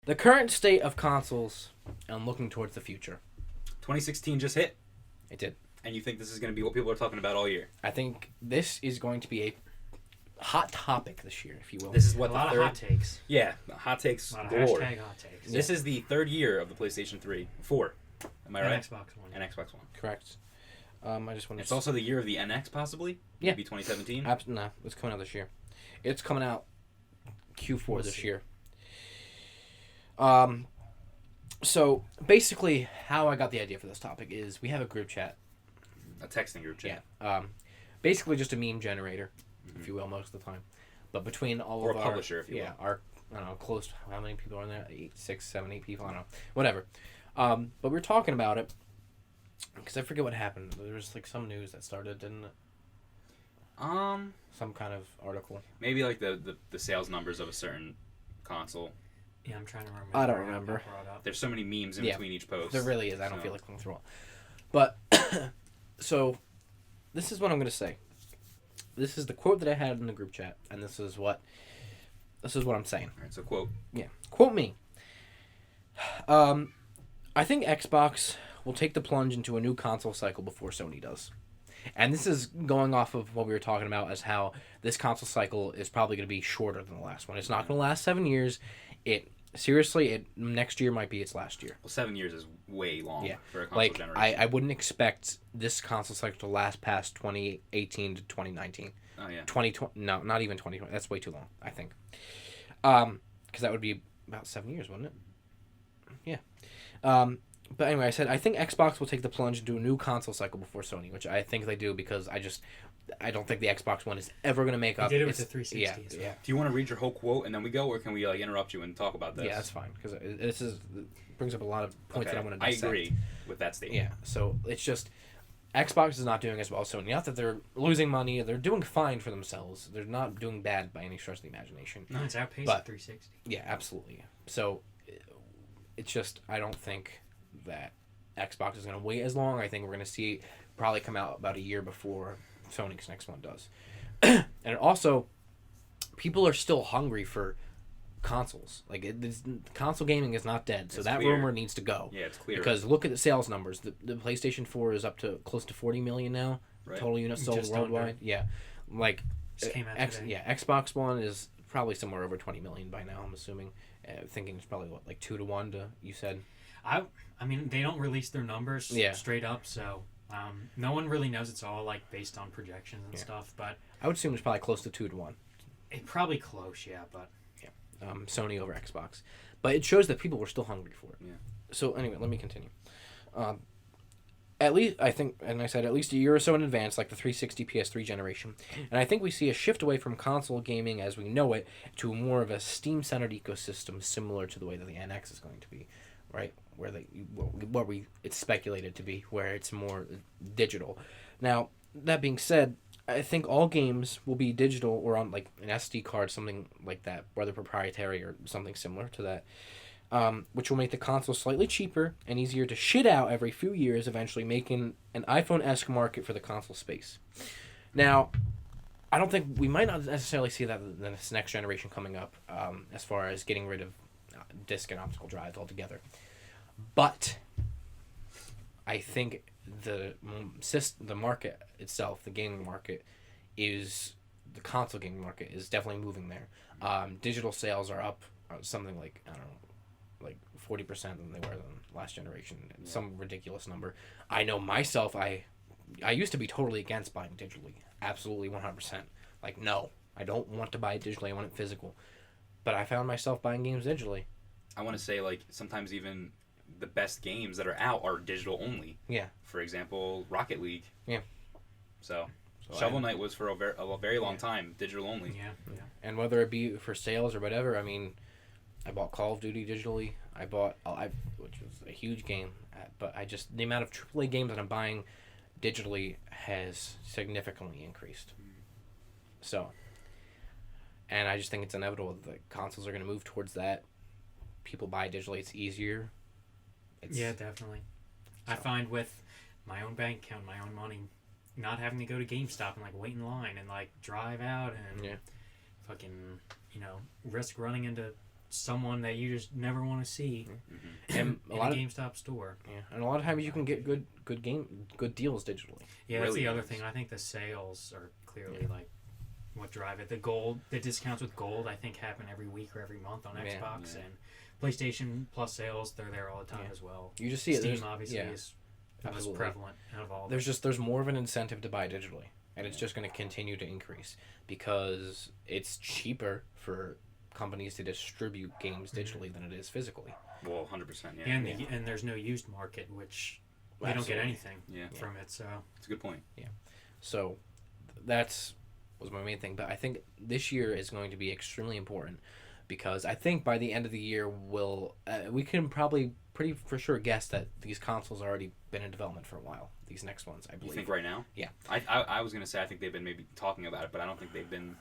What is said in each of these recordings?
the current state of consoles and looking towards the future. 2016 just hit. It did. And you think this is going to be what people are talking about all year? I think this is going to be a hot topic this year, if you will. This is what a lot of hot takes. Yeah, hot takes A lot of galore. hashtag hot takes. This is the third year of the PlayStation 4. Am I And right? Xbox One. And Xbox One. Correct. I just want to. It's also the year of the NX, possibly. Yeah. Maybe 2017. No, it's coming out this year. It's coming out Q4 this year. So basically, how I got the idea for this topic is we have a group chat. A texting group chat. Yeah. Basically just a meme generator, if you will, most of the time. But between all Or of a our publisher, if you will. our I don't know, close. How many people are in there? 8, 6, 7, 8 people. I don't know. Whatever. But we were talking about it because I forget what happened. There was like some news that started, didn't it? Some kind of article. Maybe like the sales numbers of a certain console. Yeah, I'm trying to remember. I don't how it got remember. brought up. There's so many memes in between each post. There really is. I don't So- feel like going through all. But so this is what I'm going to say. This is the quote that I had in the group chat, and this is what I'm saying. All right, so quote. Yeah, quote me. I think Xbox will take the plunge into a new console cycle before Sony does. And this is going off of what we were talking about as how this console cycle is probably going to be shorter than the last one. It's not going to last 7 years. Next year might be its last year. Well, 7 years is way long for a console Like, generation. I wouldn't expect this console cycle to last past 2018 to 2019. Oh, yeah. 2020, no, not even 2020. That's way too long, I think. Because that would be about 7 years, wouldn't it? Yeah. But anyway, I said I think Xbox will take the plunge into a new console cycle before Sony, which I think they do because I don't think the Xbox One is ever going to make up. They did it with the 360 Yeah, as well. yeah. Do you want to read your whole quote and then we go, or can we interrupt you and talk about this? Yeah, that's fine because it brings up a lot of points that I want to I dissect. agree with that statement. Yeah, so it's just Xbox is not doing as well as Sony. Not that they're losing money; they're doing fine for themselves. They're not doing bad by any stretch of the imagination. No, it's outpaced But- 360. Yeah, absolutely. So it's just I don't think that Xbox is going to wait as long. I think we're going to see it probably come out about a year before Sony's next one does. And also, people are still hungry for consoles. Like console gaming is not dead, so It's that clear. rumor needs to go. Yeah, it's clear. Because look at the sales numbers. The PlayStation 4 is up to close to 40 million now. Right. Total units sold Just worldwide. under. Yeah, like Just came out today. Xbox One is probably somewhere over 20 million by now. I'm assuming. Thinking it's probably 2 to 1 to you said. I mean, they don't release their numbers straight up, so no one really knows. It's all like based on projections and stuff. But I would assume it's probably close to 2 to 1. it probably close, yeah. But Sony over Xbox, but it shows that people were still hungry for it. Yeah. So anyway, let me continue. At least I think, and I said at least a year or so in advance, like the 360 PS3 generation, and I think we see a shift away from console gaming as we know it to more of a Steam-centered ecosystem, similar to the way that the NX is going to be, right? Where it's speculated to be, where it's more digital. Now that being said, I think all games will be digital or on like an SD card, something like that, whether proprietary or something similar to that. Which will make the console slightly cheaper and easier to shit out every few years, eventually making an iPhone-esque market for the console space. Now, I don't think we might not necessarily see that in this next generation coming up, as far as getting rid of disk and optical drives altogether. But I think the market itself, the gaming market, the console gaming market is definitely moving there. Digital sales are up something like, I don't know, like 40% than they were than last generation. Some ridiculous number. I know myself, I used to be totally against buying digitally. Absolutely 100%. Like, no, I don't want to buy it digitally. I want it physical. But I found myself buying games digitally. I want to say, like, sometimes even the best games that are out are digital only. Yeah. For example, Rocket League. Yeah. So Shovel Knight was for a very long time digital only. yeah. And whether it be for sales or whatever, I mean, I bought Call of Duty digitally. Which was a huge game, but the amount of AAA games that I'm buying digitally has significantly increased. So, and I just think it's inevitable that the consoles are going to move towards that. People buy digitally; it's easier. Yeah, definitely. I find with my own bank account, my own money, not having to go to GameStop and like wait in line and like drive out and fucking risk running into someone that you just never want to see And in a GameStop store. Yeah, and a lot of times you can get good deals digitally. Yeah, that's Really the other nice. thing. I think the sales are clearly like what drive it. The discounts with gold, I think happen every week or every month on Xbox and PlayStation Plus sales. They're there all the time as well. You just see it. Steam obviously is the most Absolutely. prevalent out of all. There's more of an incentive to buy digitally, and it's just going to continue to increase because it's cheaper for companies to distribute games digitally than it is physically. Well, 100%. Yeah. And there's no used market, which we don't get anything from it. So it's a good point. Yeah. So was my main thing, but I think this year is going to be extremely important because I think by the end of the year we can probably pretty for sure guess that these consoles already been in development for a while. These next ones, I believe. You think right now? Yeah. I was gonna say I think they've been maybe talking about it, but I don't think they've been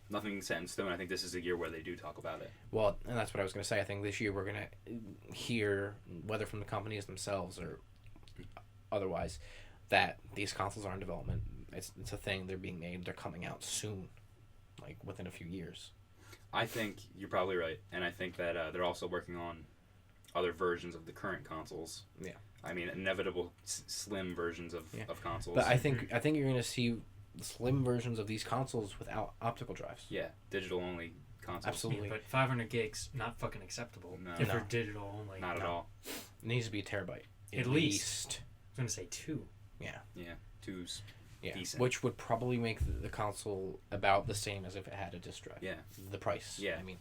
nothing set in stone. I think this is a year where they do talk about it. Well, and that's what I was going to say. I think this year we're going to hear, whether from the companies themselves or otherwise, that these consoles are in development. It's a thing. They're being made. They're coming out soon, like within a few years. I think you're probably right, and I think that they're also working on other versions of the current consoles. Yeah. I mean, inevitable slim versions of consoles. But I think you're going to see slim versions of these consoles without optical drives. Yeah, digital only consoles. Absolutely. yeah, but 500 gigs not fucking acceptable No. if No. they're digital only. Not at all. It needs to be a terabyte. At least. I was gonna say 2. Yeah. Yeah, two's Yeah. decent. Which would probably make the console about the same as if it had a disk drive. Yeah. The price. Yeah. I mean,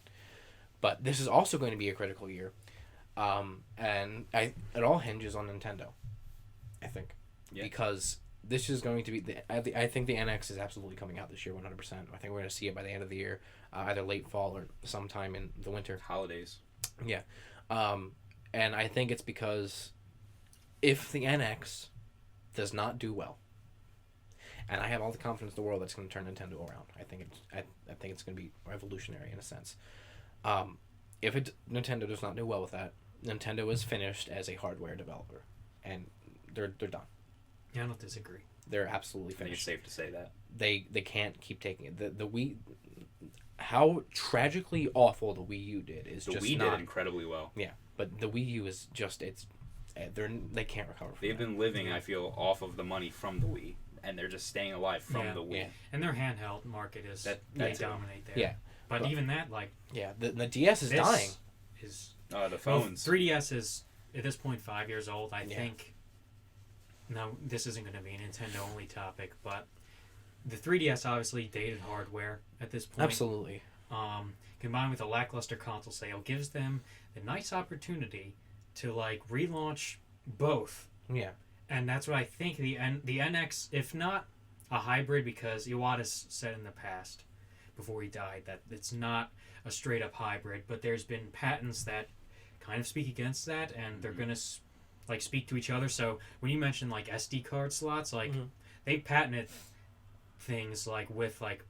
but this is also going to be a critical year, and it all hinges on Nintendo. I think. Yeah. Because this is going to be I think the NX is absolutely coming out this year 100%. I think we're going to see it by the end of the year, either late fall or sometime in the winter. Holidays. Yeah. And I think it's because if the NX does not do well, and I have all the confidence in the world that's going to turn Nintendo around. I think it's going to be revolutionary in a sense. If Nintendo does not do well with that, Nintendo is finished as a hardware developer, and they're done. Yeah, I don't disagree. They're absolutely I think it's finished. safe to say that. They can't keep taking it. The Wii, how tragically awful the Wii U did is The just Wii not. did incredibly well. Yeah, but the Wii U is just they can't recover from They've that. been living, I feel, off of the money from the Wii, and they're just staying alive from the Wii. Yeah. And their handheld market is That they too. dominate there. Yeah. But even that, like, Yeah, the DS is this dying. is The well, phones. 3DS is at this point 5 years old. I Yeah. think. No, this isn't going to be a Nintendo only topic, but the 3DS obviously dated hardware at this point. Absolutely. Combined with a lackluster console sale, gives them the nice opportunity to like relaunch both. Yeah. And that's what I think the NX, if not a hybrid, because Iwata's said in the past, before he died, that it's not a straight up hybrid, but there's been patents that kind of speak against that, and they're gonna like speak to each other. So when you mentioned like SD card slots, like they patented things like with like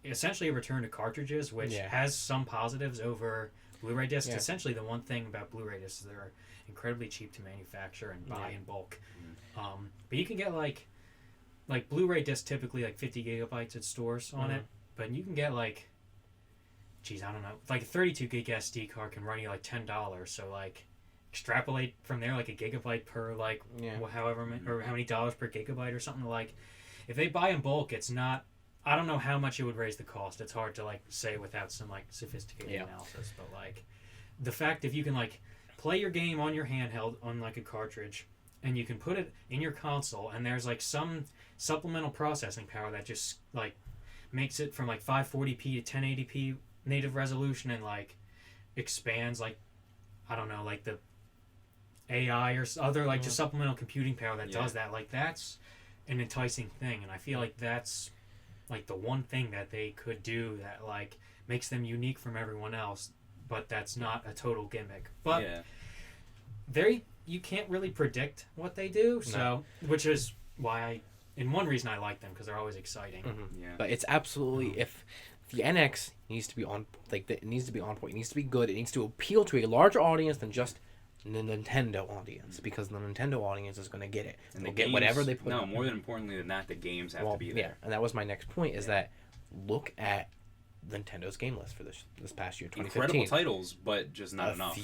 essentially a return to cartridges, which has some positives over Blu-ray discs. Yeah. Essentially, the one thing about Blu-ray discs is they're incredibly cheap to manufacture and buy in bulk. But you can get like Blu-ray discs typically like 50 gigabytes at stores on it, but you can get like, geez, I don't know, like a 32 gig SD card can run you like $10. So like extrapolate from there like a gigabyte per like however or how many dollars per gigabyte or something. Like if they buy in bulk, it's not. I don't know how much it would raise the cost. It's hard to like say without some like sophisticated analysis. But like the fact if you can like play your game on your handheld on like a cartridge and you can put it in your console and there's like some supplemental processing power that just like makes it from like 540p to 1080p native resolution and like expands like I don't know like the AI or other like just supplemental computing power that does that. Like that's an enticing thing, and I feel like that's like the one thing that they could do that like makes them unique from everyone else, but that's not a total gimmick. But you can't really predict what they do, so which is why one reason I like them, because they're always exciting. But it's absolutely if the NX needs to be on it needs to be on point. It needs to be good. It needs to appeal to a larger audience than just the Nintendo audience, because the Nintendo audience is going to get it, and they'll get whatever they put. No, more than importantly than that, the games have to be there. Yeah, and that was my next point. Is that look at Nintendo's game list for this past year, 2015. Incredible titles, but just not enough.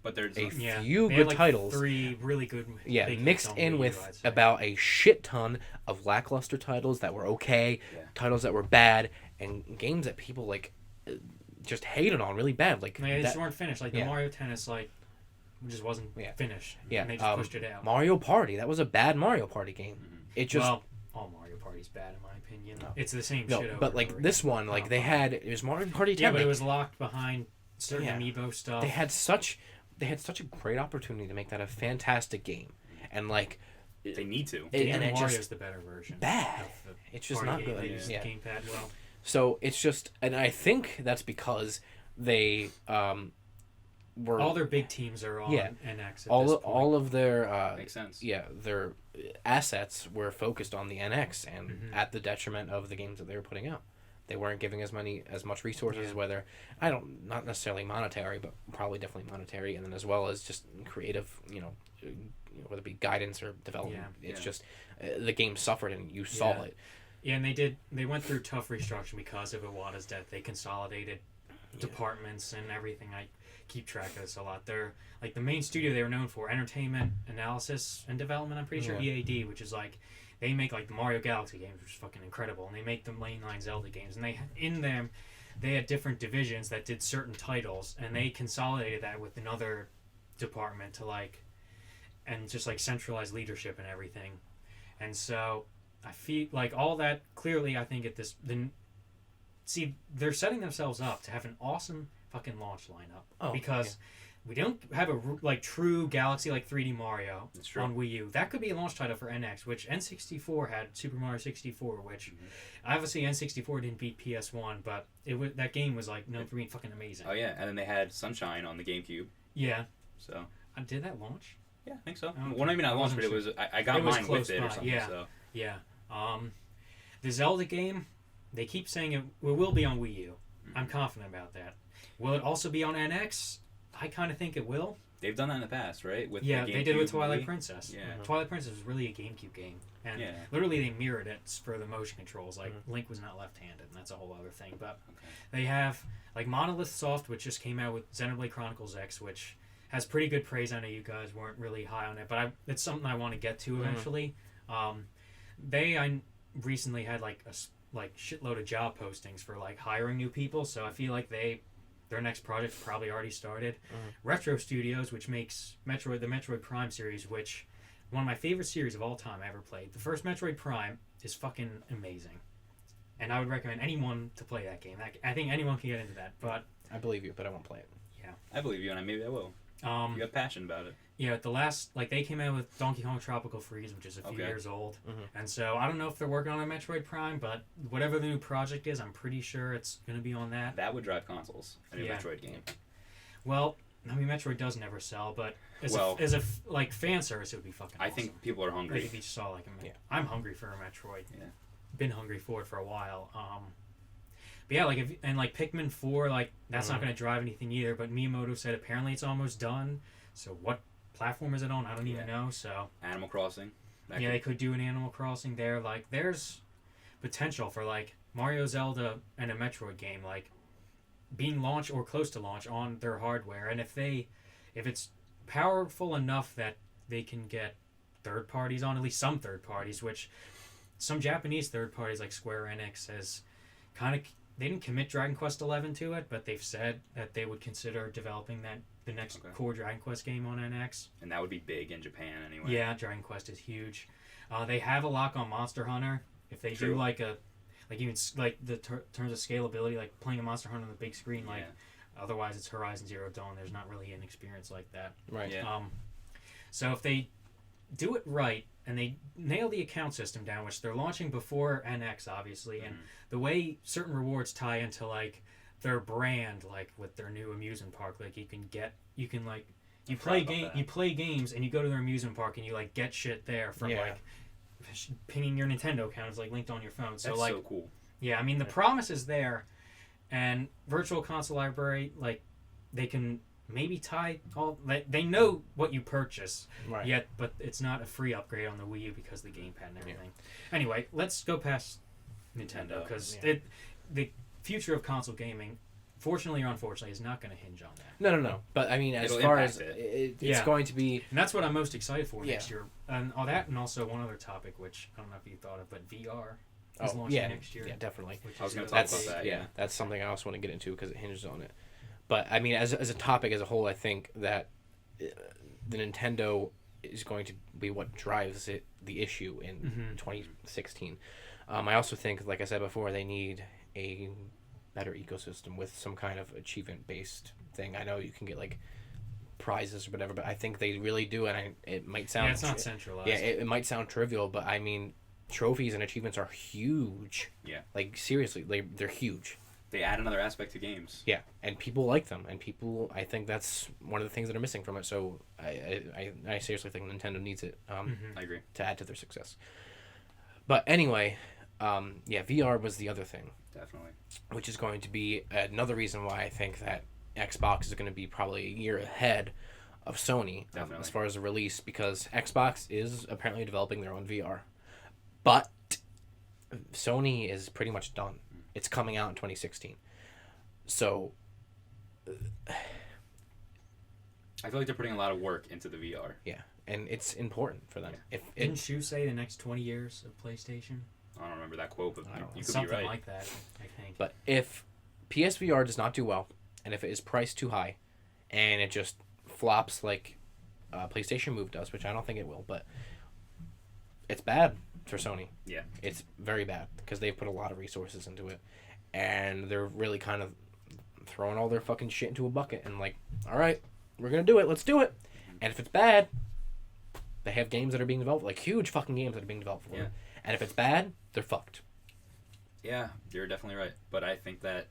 But there's A Yeah. few They good had, like, titles. 3 really good. Yeah, big mixed hits on in Wii U, with I'd say. about a shit ton of lackluster titles that were okay, Yeah. titles that were bad, and games that people just hated on really bad. Like They just weren't finished. Like the yeah. Mario Tennis, like just wasn't finished. Yeah, And they just pushed it out. Mario Party, that was a bad Mario Party game. It just Well, all Mario Party's bad in my opinion. No. It's the same no, shit over but and like over this again. one, like Oh, they fine. had it was Mario Party 10. Yeah, but it like, was locked behind certain Yeah. amiibo stuff. they had such a great opportunity to make that a fantastic game, and like They need to. and it Mario's just the better version. bad. of the It's just party not game. good. They used Yeah. the gamepad well. So it's just, and I think that's because they were All their big teams are on Yeah. NX at all this of, point. all of their Makes sense. their assets were focused on the NX and Mhm. at the detriment of the games that they were putting out. They weren't giving as much resources, Yeah. whether not necessarily monetary, but probably definitely monetary, and then as well as just creative, whether it be guidance or development. Yeah. It's Yeah. just the game suffered and you saw Yeah. it. Yeah, and they went through tough restructuring because of Iwata's death. They consolidated departments and everything. I keep track of this a lot. They're like the main studio they were known for, entertainment, analysis, and development. I'm pretty sure Yeah. EAD, which is like they make like the Mario Galaxy games, which is fucking incredible, and they make the mainline Zelda games. And they had different divisions that did certain titles, and they consolidated that with another department to and just centralize leadership and everything. And so I feel like all that clearly. I think they're setting themselves up to have an awesome fucking launch lineup because we don't have a true Galaxy 3D Mario That's true. on Wii U. That could be a launch title for NX, which N64 had Super Mario 64, which obviously N64 didn't beat PS1, but that game was known for being fucking amazing. Oh yeah, and then they had Sunshine on the GameCube. Yeah, So did that launch? yeah, I think so. Okay. Well, maybe not I launch, wasn't but it sure. was. I got It was mine close with it or by, something. yeah. So Yeah. The Zelda game, they keep saying it will be on Wii U. I'm confident about that. Will it also be on NX? I kind of think it will. they've done that in the past, right? With Yeah, the they did it with GameCube Twilight Wii. Princess. Yeah. Twilight Princess was really a GameCube game. And Yeah. literally they mirrored it for the motion controls. Link was not left-handed, and that's a whole other thing. But Okay. they have Monolith Soft, which just came out with Xenoblade Chronicles X, which has pretty good praise. I know you guys weren't really high on it, but it's something I want to get to eventually. I recently had a shitload of job postings for hiring new people, so I feel like their next project probably already started. Retro Studios, which makes the Metroid Prime series, which one of my favorite series of all time I ever played. The first Metroid Prime is fucking amazing, and I would recommend anyone to play that game. I think anyone can get into that, but I believe you, but I won't play it. I believe you, and maybe I will. You got passion about it. Yeah, the last they came out with Donkey Kong Tropical Freeze, which is a few years old, and so I don't know if they're working on a Metroid Prime, but whatever the new project is, I'm pretty sure it's gonna be on that. That would drive consoles. A new Yeah. Metroid game. Well, I mean, Metroid does never sell, but as a fan service, it would be fucking awesome. I think people are hungry. Like if you saw I'm hungry for a Metroid. Yeah. Been hungry for it for a while. But yeah, Pikmin 4, that's not gonna drive anything either. But Miyamoto said apparently it's almost done. So what platform is it on? I don't even know. So Animal Crossing. they could do an Animal Crossing there. There's potential for Mario, Zelda, and a Metroid game being launched or close to launch on their hardware. And if it's powerful enough that they can get third parties on, at least some third parties, which some Japanese third parties like Square Enix has they didn't commit Dragon Quest XI to it, but they've said that they would consider developing the next core Dragon Quest game on NX. And that would be big in Japan anyway. Yeah, Dragon Quest is huge. They have a lock on Monster Hunter. If they do even the terms of scalability, playing a Monster Hunter on the big screen, otherwise it's Horizon Zero Dawn. There's not really an experience like that. Right. Yeah. So if they do it right and they nail the account system down, which they're launching before NX, obviously, and the way certain rewards tie into their brand, with their new amusement park, you play games and you go to their amusement park and you get shit there from pinging your Nintendo account is linked on your phone. So That's so cool. Yeah, I mean the promise is there, and Virtual Console Library they can maybe tie all. They know what you purchase, Right. yet, but it's not a free upgrade on the Wii U because of the gamepad and everything. Anyway, let's go past Nintendo because future of console gaming, fortunately or unfortunately, is not going to hinge on that. No. But I mean, as It'll far impact as it. it's going to be, And that's what I'm most excited for next Yeah. year. And all that, and also one other topic, which I don't know if you thought of, but VR is launching next year. Yeah, definitely. Which I was is gonna really talk big. about that. Yeah, that's something I also want to get into because it hinges on it. But I mean, as a topic as a whole, I think that the Nintendo is going to be what drives the issue in 2016. I also think, like I said before, they need a better ecosystem with some kind of achievement-based thing. I know you can get like prizes or whatever, but I think they really do, and it might sound Yeah, it's not centralized. yeah, it might sound trivial, but I mean, trophies and achievements are huge. Yeah. Like seriously, they're huge. They add another aspect to games. Yeah, and people like them, and people, I think that's one of the things that are missing from it. So I seriously think Nintendo needs it I agree. to add to their success. But anyway, yeah, VR was the other thing, Definitely. which is going to be another reason why I think that Xbox is going to be probably a year ahead of Sony Definitely. as far as the release, because Xbox is apparently developing their own VR, but Sony is pretty much done. It's coming out in 2016. So I feel like they're putting a lot of work into the VR. yeah, and it's important for them. Yeah. If Didn't Shu say the next 20 years of PlayStation? I don't remember that quote, but I don't know. you could Something be right. like that, I think. But if PSVR does not do well, and if it is priced too high, and it just flops like PlayStation Move does, which I don't think it will, but it's bad for Sony. Yeah. It's very bad because they've put a lot of resources into it, and they're really kind of throwing all their fucking shit into a bucket and like, all right, we're gonna do it. Let's do it. And if it's bad, they have games that are being developed, like huge fucking games that are being developed for them. And if it's bad, they're fucked. Yeah, you're definitely right. But I think that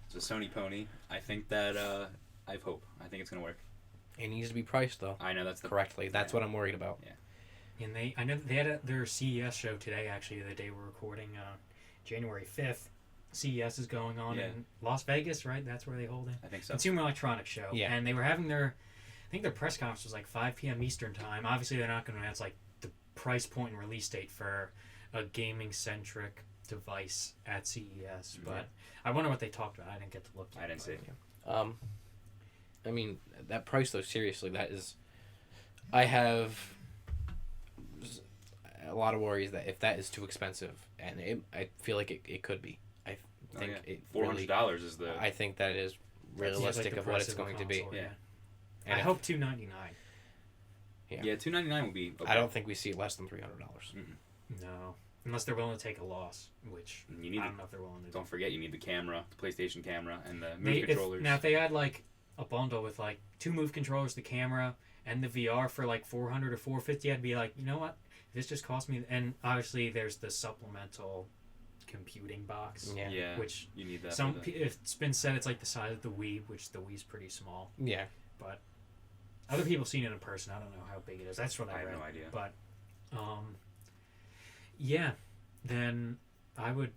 it's a Sony pony. I think that I have hope. I think it's gonna work. It needs to be priced though I know that's the correctly. That's what I'm worried about. And I know they had their CES show today, actually, the day we're recording, January 5th. CES is going on in Las Vegas, right? That's where they hold it. I think so. Consumer Electronics Show. Yeah. And they were having I think their press conference was like 5 p.m. Eastern time. Obviously, they're not going to announce like the price point and release date for a gaming-centric device at CES. But I wonder what they talked about. I didn't get to look. I didn't see it. I mean, that price though, seriously, that is, I have a lot of worries that if that is too expensive, and I feel like it could be. I think it really, $400 is the. I think that is realistic the of what price it's of a going to be. console, Yeah. And I if- hope $299. Yeah, $299 would be. Okay. I don't think we see it less than $300. No. Unless they're willing to take a loss, which You need I to, don't know if they're willing to do. don't forget, you need the camera, the PlayStation camera, and the move They- controllers. Now, if they had like a bundle with like 2 move controllers, the camera, and the VR for like $400 or $450, I'd be like, you know what? This just cost me. And obviously, there's the supplemental computing box, Yeah. which you need that. it's been said it's like the size of the Wii, which the Wii's pretty small. Yeah. But other people seen it in person. I don't know how big it is. That's what I I have read. no idea. But yeah, then I would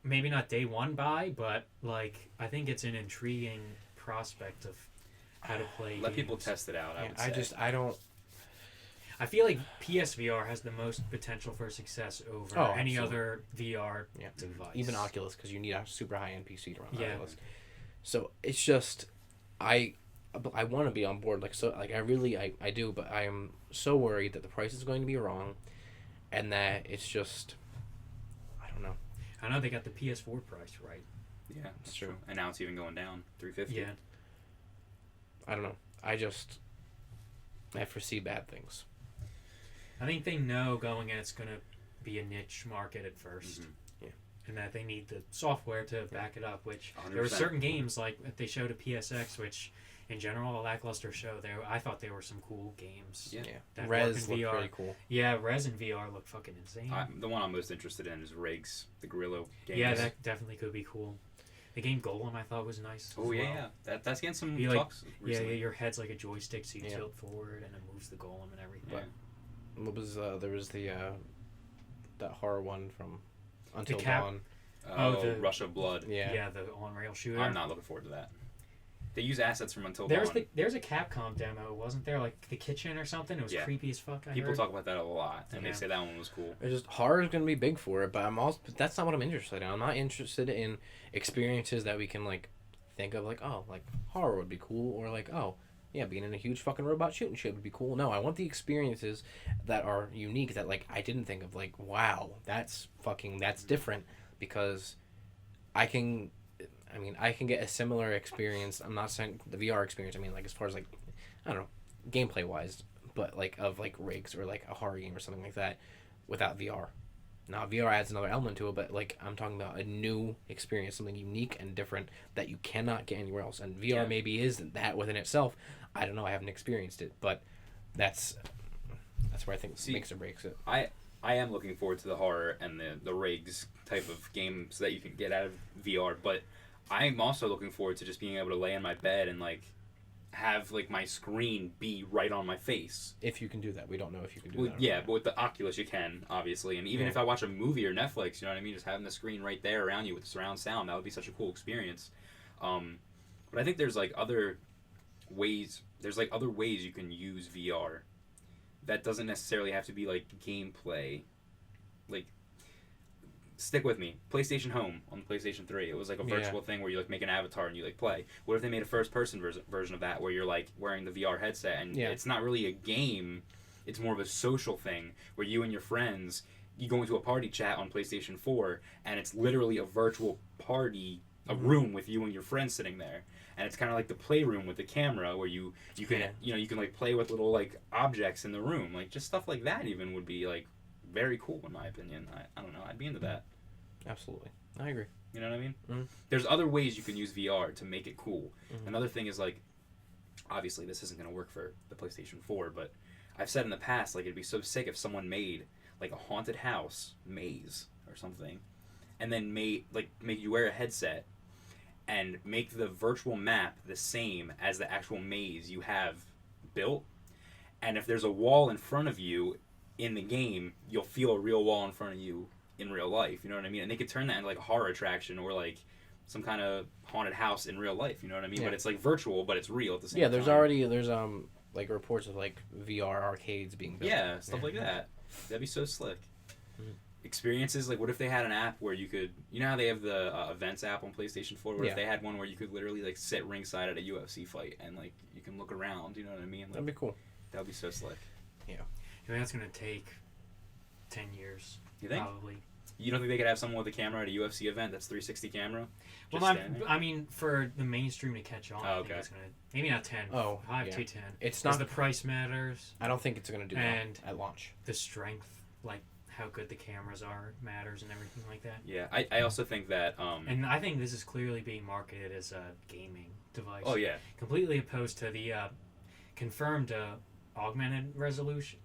maybe not day one buy, but like I think it's an intriguing prospect of how to play. Let people games. test it out. I would say. I don't. I feel like PSVR has the most potential for success over any absolutely. other VR Yeah. device. Even Oculus, because you need a super high end PC to run Yeah. Oculus. So it's just, I want to be on board. Like so, like I do, but I am so worried that the price is going to be wrong, and that it's just, I don't know. I know they got the PS4 price right. Yeah, that's true. true. And now it's even going down, $350. Yeah. I don't know. I foresee bad things. I think they know going in it's going to be a niche market at 1st. Yeah. And that they need the software to back it up, which there were 100%. certain games like that they showed at PSX, which in general a lackluster show. I thought they were some cool games. Yeah. That Res work in looked VR. pretty cool. Yeah, Res and VR look fucking insane. The one I'm most interested in is Riggs, the Gorilla game. Yeah, that definitely could be cool. The game Golem I thought was nice. Oh as yeah, well. yeah. That's getting some You like- talks Yeah, recently. your head's like a joystick, so you Yeah. tilt forward and it moves the golem and everything. Yeah. What was there was the that horror one from Until Cap- Dawn. Oh, the- Rush of Blood. Yeah. Yeah, the on-rail shooter. I'm not looking forward to that. They use assets from Until There's Dawn. there's a Capcom demo, wasn't there? Like the kitchen or something. It was Yeah. creepy as fuck. People heard. talk about that a lot, and Yeah. they say that one was cool. It's just horror is gonna be big for it, but that's not what I'm interested in. I'm not interested in experiences that we can like think of like, oh, like horror would be cool, or like, oh, yeah, being in a huge fucking robot shooting shit would be cool. No, I want the experiences that are unique, that like I didn't think of, like, wow, that's different, because I can get a similar experience. I'm not saying the VR experience. I mean, like, as far as like, I don't know, gameplay wise, but like of like rigs or like a horror game or something like that, without VR. Now VR adds another element to it, but like I'm talking about a new experience, something unique and different that you cannot get anywhere else. And VR maybe is that within itself. I don't know. I haven't experienced it, but that's where I think makes or breaks it. I am looking forward to the horror and the rigs type of games that you can get out of VR, but I'm also looking forward to just being able to lay in my bed and like have like my screen be right on my face. If you can do that, we don't know if you can do Well, that. yeah, but with the Oculus you can, obviously, and even if I watch a movie or Netflix, you know what I mean, just having the screen right there around you with surround sound, that would be such a cool experience. But I think there's like other ways. There's like other ways you can use VR. That doesn't necessarily have to be like gameplay. Like, stick with me. PlayStation Home on the PlayStation 3. It was like a virtual thing where you like make an avatar and you like play. What if they made a first-person version of that where you're like wearing the VR headset and it's not really a game, it's more of a social thing where you and your friends, you go into a party chat on PlayStation 4 and it's literally a virtual party, a room with you and your friends sitting there. And it's kind of like the playroom with the camera where you can you can like play with little like objects in the room. Like just stuff like that even would be like very cool in my opinion. I don't know. I'd be into that. Absolutely. I agree. You know what I mean? Mm-hmm. There's other ways you can use VR to make it cool. Mm-hmm. Another thing is like, obviously this isn't going to work for the PlayStation 4, but I've said in the past, like it'd be so sick if someone made like a haunted house maze or something, and then make you wear a headset and make the virtual map the same as the actual maze you have built. And if there's a wall in front of you in the game, you'll feel a real wall in front of you in real life. You know what I mean? And they could turn that into like a horror attraction or like some kind of haunted house in real life. You know what I mean? Yeah. But it's like virtual, but it's real at the same time. Yeah, there's like reports of like VR arcades being built. Yeah, stuff like that. That'd be so slick. Mm-hmm. Experiences, like what if they had an app where you could, you know how they have the events app on PlayStation 4? What if they had one where you could literally like sit ringside at a UFC fight and like you can look around, you know what I mean? Like, that'd be cool. That'd be so slick. Yeah. I mean, that's going to take 10 years. You think? Probably. You don't think they could have someone with a camera at a UFC event that's 360 camera? Well, I mean, for the mainstream to catch on, I think it's going to, maybe not 10. 5 to 10. It's not. The price matters. I don't think it's going to do that at launch. The strength, like how good the cameras are, matters and everything like that. Yeah, I also think that... and I think this is clearly being marketed as a gaming device. Oh, yeah. Completely opposed to the confirmed augmented reality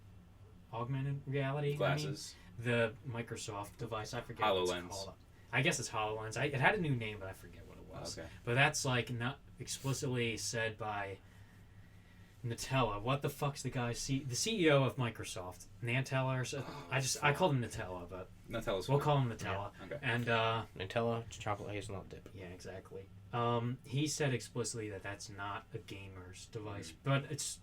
glasses. The Microsoft device, I forget HoloLens. what it's called. I guess it's HoloLens. It had a new name, but I forget what it was. Okay. But that's like not explicitly said by Nutella. What the fuck's the guy? The CEO of Microsoft, Nantella or so. I called him Nutella, but we'll call him Nutella. Yeah. Okay. And Nutella, chocolate hazelnut dip. Yeah, exactly. He said explicitly that that's not a gamer's device, but it's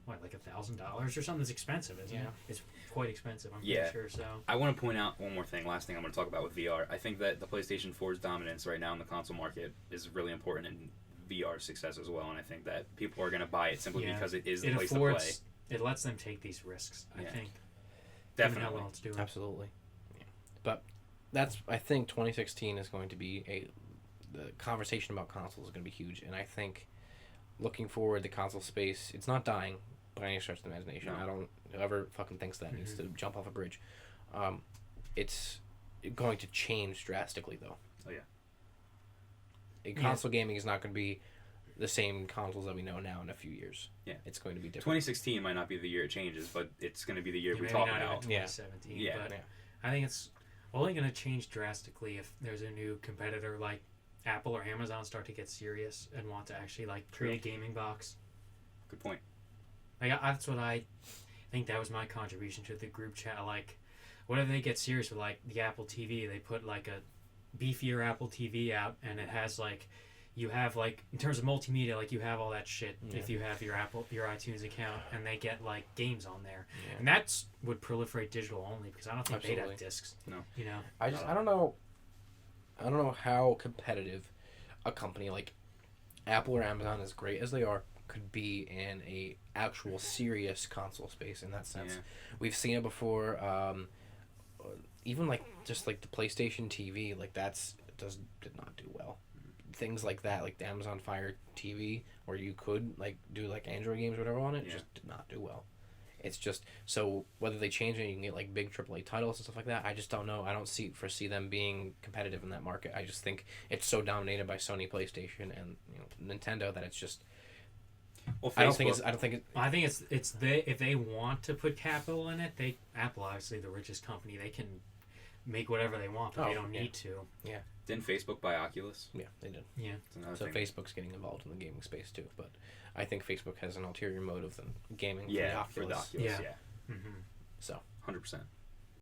like $1,000 or something. It's expensive, isn't it? It's quite expensive. I'm pretty sure. So I want to point out one more thing. Last thing I'm going to talk about with VR. I think that the PlayStation 4's dominance right now in the console market is really important in VR success as well, and I think that people are going to buy it simply because it is the place to play. It lets them take these risks, I think. Definitely. How well it's doing. Absolutely. Yeah. But I think 2016 is going to be the conversation about consoles is going to be huge, and I think looking forward, the console space, it's not dying by any stretch of the imagination. No. Whoever fucking thinks that needs to jump off a bridge. It's going to change drastically, though. Oh, yeah. Console gaming is not going to be the same consoles that we know now in a few years. Yeah. It's going to be different. 2016 might not be the year it changes, but it's going to be the year we talk about. 2017. Yeah. But I think it's only going to change drastically if there's a new competitor like Apple or Amazon start to get serious and want to actually like create a gaming box. Good point. Like that's what I think. That was my contribution to the group chat. Like, what if they get serious with like the Apple TV? They put like a beefier Apple TV out, and it has like you have like in terms of multimedia, like you have all that shit Yeah. if you have your iTunes account, and they get like games on there, Yeah. and that's would proliferate digital only because I don't think they'd have Absolutely. discs. No. You know. I don't know how competitive a company like Apple or Amazon, as great as they are, could be in a actual serious console space in that sense. Yeah. We've seen it before. Even like just like the PlayStation TV, like did not do well. Things like that, like the Amazon Fire TV, where you could like do like Android games or whatever on it, Yeah. just did not do well. It's just so whether they change it, you can get like big AAA titles and stuff like that. I just don't know. I don't foresee them being competitive in that market. I just think it's so dominated by Sony, PlayStation, and Nintendo that it's just. Well, I don't think it's. I think it's they if they want to put capital in it, Apple obviously the richest company, they can make whatever they want, but they don't need to. Didn't Facebook buy Oculus? Yeah, they did. Yeah. That's another So thing. Facebook's getting involved in the gaming space too, but I think Facebook has an ulterior motive than gaming Yeah, for the Oculus. Yeah. Yeah. Mm-hmm. So 100%.